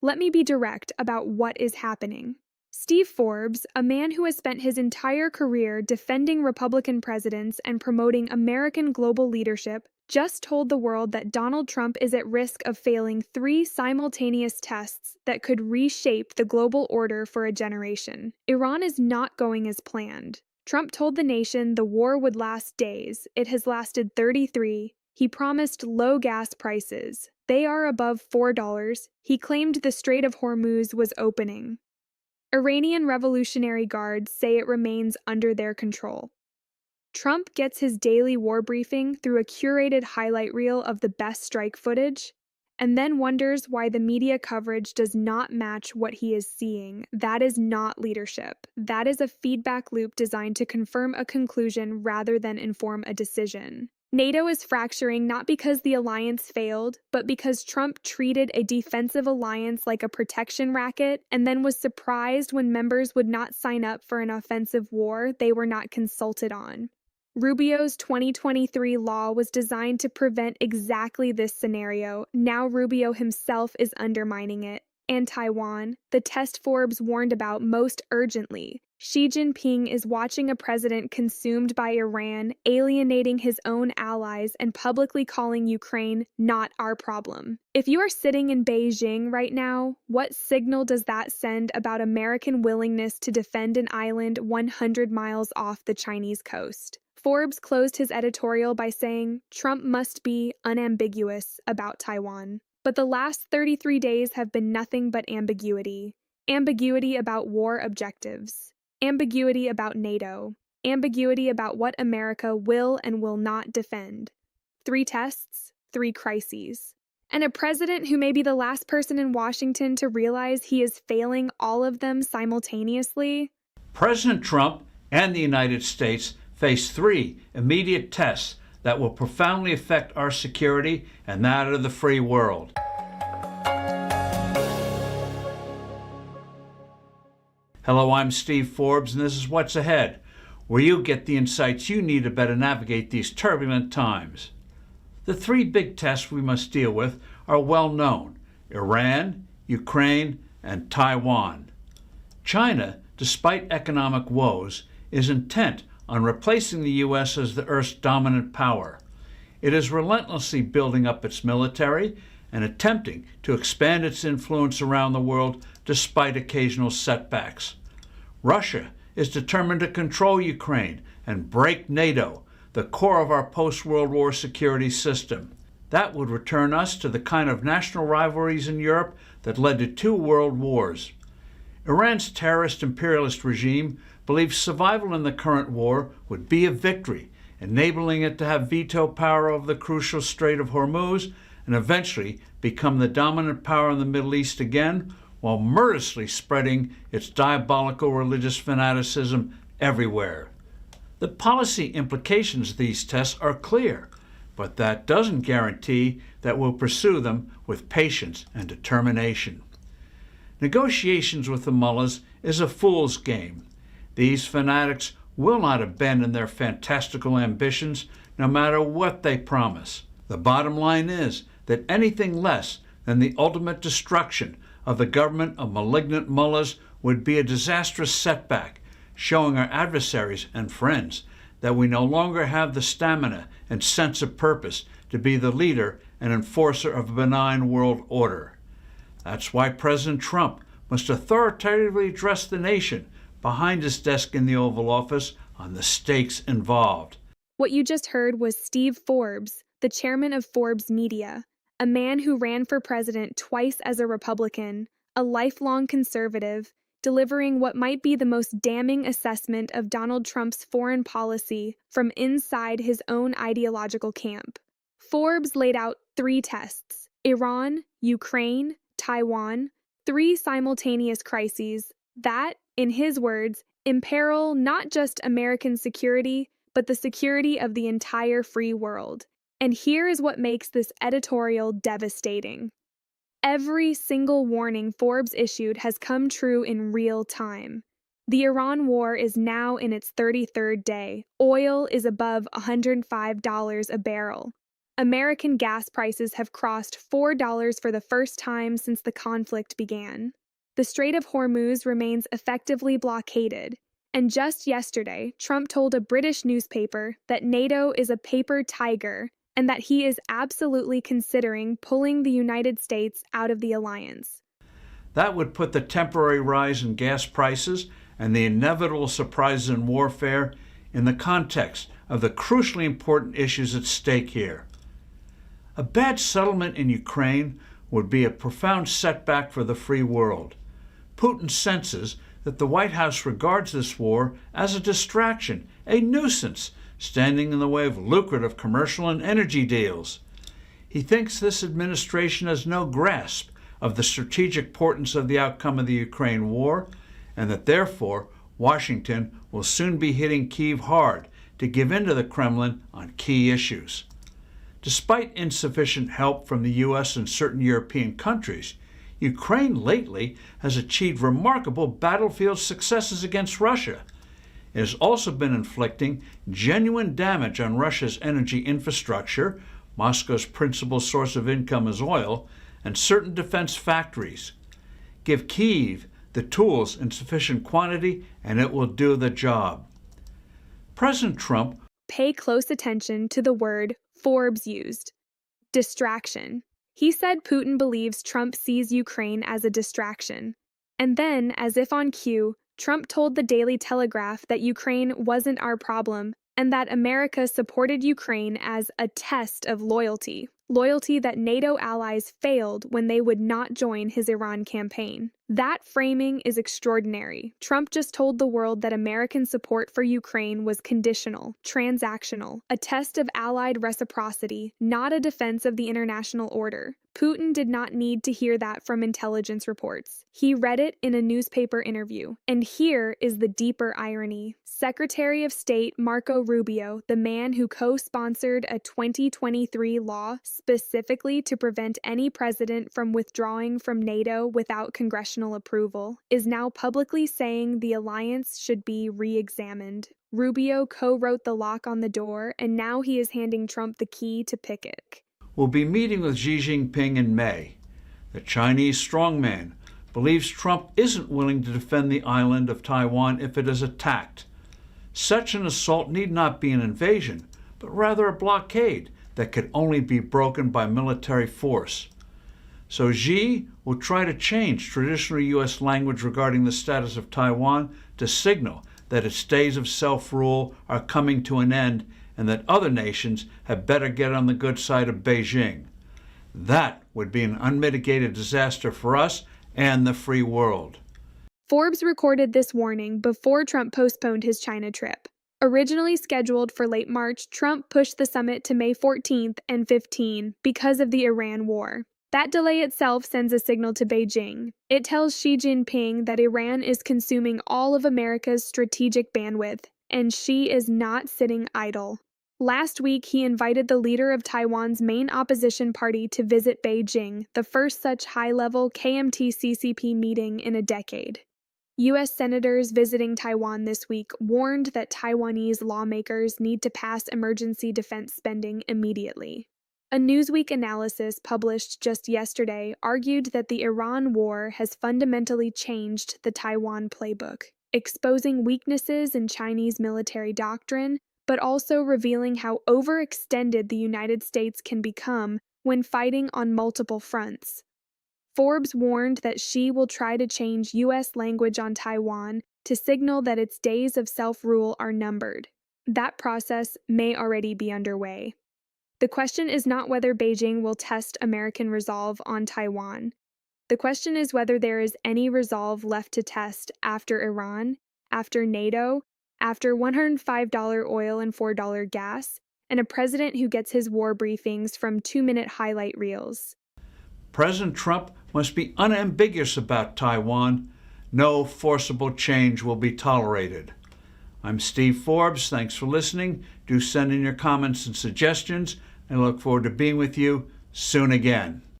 Let me be direct about what is happening. Steve Forbes, a man who has spent his entire career defending Republican presidents and promoting American global leadership, just told the world that Donald Trump is at risk of failing 3 simultaneous tests that could reshape the global order for a generation. Iran is not going as planned. Trump told the nation the war would last days. It has lasted 33. He promised low gas prices. They are above $4. He claimed the Strait of Hormuz was opening. Iranian Revolutionary Guards say it remains under their control. Trump gets his daily war briefing through a curated highlight reel of the best strike footage, and then wonders why the media coverage does not match what he is seeing. That is not leadership. That is a feedback loop designed to confirm a conclusion rather than inform a decision. NATO is fracturing not because the alliance failed, but because Trump treated a defensive alliance like a protection racket and then was surprised when members would not sign up for an offensive war they were not consulted on. Rubio's 2023 law was designed to prevent exactly this scenario. Now Rubio himself is undermining it. And Taiwan, the test Forbes warned about most urgently. Xi Jinping is watching a president consumed by Iran, alienating his own allies and publicly calling Ukraine not our problem. If you are sitting in Beijing right now, what signal does that send about American willingness to defend an island 100 miles off the Chinese coast? Forbes closed his editorial by saying Trump must be unambiguous about Taiwan. But the last 33 days have been nothing but ambiguity. Ambiguity about war objectives. Ambiguity about NATO. Ambiguity about what America will and will not defend. 3 tests, 3 crises. And a president who may be the last person in Washington to realize he is failing all of them simultaneously. President Trump and the United States face 3 immediate tests that will profoundly affect our security and that of the free world. Hello, I'm Steve Forbes, and this is What's Ahead, where you get the insights you need to better navigate these turbulent times. The 3 big tests we must deal with are well known: Iran, Ukraine, and Taiwan. China, despite economic woes, is intent on replacing the U.S. as the Earth's dominant power. It is relentlessly building up its military and attempting to expand its influence around the world despite occasional setbacks. Russia is determined to control Ukraine and break NATO, the core of our post-World War security system. That would return us to the kind of national rivalries in Europe that led to 2 world wars. Iran's terrorist imperialist regime believes survival in the current war would be a victory, enabling it to have veto power over the crucial Strait of Hormuz and eventually become the dominant power in the Middle East again, while murderously spreading its diabolical religious fanaticism everywhere. The policy implications of these tests are clear, but that doesn't guarantee that we'll pursue them with patience and determination. Negotiations with the mullahs is a fool's game. These fanatics will not abandon their fantastical ambitions no matter what they promise. The bottom line is that anything less than the ultimate destruction of the government of malignant mullahs would be a disastrous setback, showing our adversaries and friends that we no longer have the stamina and sense of purpose to be the leader and enforcer of a benign world order. That's why President Trump must authoritatively address the nation behind his desk in the Oval Office on the stakes involved. What you just heard was Steve Forbes, the chairman of Forbes Media, a man who ran for president twice as a Republican, a lifelong conservative, delivering what might be the most damning assessment of Donald Trump's foreign policy from inside his own ideological camp. Forbes laid out 3 tests: Iran, Ukraine, Taiwan, 3 simultaneous crises that, in his words, imperil not just American security, but the security of the entire free world. And here is what makes this editorial devastating. Every single warning Forbes issued has come true in real time. The Iran war is now in its 33rd day. Oil is above $105 a barrel. American gas prices have crossed $4 for the first time since the conflict began. The Strait of Hormuz remains effectively blockaded, and just yesterday, Trump told a British newspaper that NATO is a paper tiger and that he is absolutely considering pulling the United States out of the alliance. That would put the temporary rise in gas prices and the inevitable surprises in warfare in the context of the crucially important issues at stake here. A bad settlement in Ukraine would be a profound setback for the free world. Putin senses that the White House regards this war as a distraction, a nuisance, standing in the way of lucrative commercial and energy deals. He thinks this administration has no grasp of the strategic importance of the outcome of the Ukraine war, and that therefore Washington will soon be hitting Kyiv hard to give in to the Kremlin on key issues. Despite insufficient help from the U.S. and certain European countries, Ukraine lately has achieved remarkable battlefield successes against Russia. It has also been inflicting genuine damage on Russia's energy infrastructure, Moscow's principal source of income is oil, and certain defense factories. Give Kyiv the tools in sufficient quantity, and it will do the job. President Trump. Pay close attention to the word Forbes used. Distraction. He said Putin believes Trump sees Ukraine as a distraction. And then, as if on cue, Trump told the Daily Telegraph that Ukraine wasn't our problem and that America supported Ukraine as a test of loyalty. Loyalty that NATO allies failed when they would not join his Iran campaign. That framing is extraordinary. Trump just told the world that American support for Ukraine was conditional, transactional, a test of allied reciprocity, not a defense of the international order. Putin did not need to hear that from intelligence reports. He read it in a newspaper interview. And here is the deeper irony. Secretary of State Marco Rubio, the man who co-sponsored a 2023 law specifically to prevent any president from withdrawing from NATO without congressional approval, is now publicly saying the alliance should be re-examined. Rubio co-wrote the lock on the door, and now he is handing Trump the key to pick it. Will be meeting with Xi Jinping in May. The Chinese strongman believes Trump isn't willing to defend the island of Taiwan if it is attacked. Such an assault need not be an invasion, but rather a blockade that could only be broken by military force. So Xi will try to change traditional U.S. language regarding the status of Taiwan to signal that its days of self-rule are coming to an end and that other nations had better get on the good side of Beijing. That would be an unmitigated disaster for us and the free world. Forbes recorded this warning before Trump postponed his China trip. Originally scheduled for late March, Trump pushed the summit to May 14th and 15 because of the Iran war. That delay itself sends a signal to Beijing. It tells Xi Jinping that Iran is consuming all of America's strategic bandwidth, and Xi is not sitting idle. Last week, he invited the leader of Taiwan's main opposition party to visit Beijing, the first such high-level KMT-CCP meeting in a decade. U.S. senators visiting Taiwan this week warned that Taiwanese lawmakers need to pass emergency defense spending immediately. A Newsweek analysis published just yesterday argued that the Iran war has fundamentally changed the Taiwan playbook, exposing weaknesses in Chinese military doctrine, but also revealing how overextended the United States can become when fighting on multiple fronts. Forbes warned that Xi will try to change U.S. language on Taiwan to signal that its days of self-rule are numbered. That process may already be underway. The question is not whether Beijing will test American resolve on Taiwan. The question is whether there is any resolve left to test after Iran, after NATO, after $105 oil and $4 gas, and a president who gets his war briefings from 2-minute highlight reels. President Trump must be unambiguous about Taiwan. No forcible change will be tolerated. I'm Steve Forbes. Thanks for listening. Do send in your comments and suggestions, and I look forward to being with you soon again.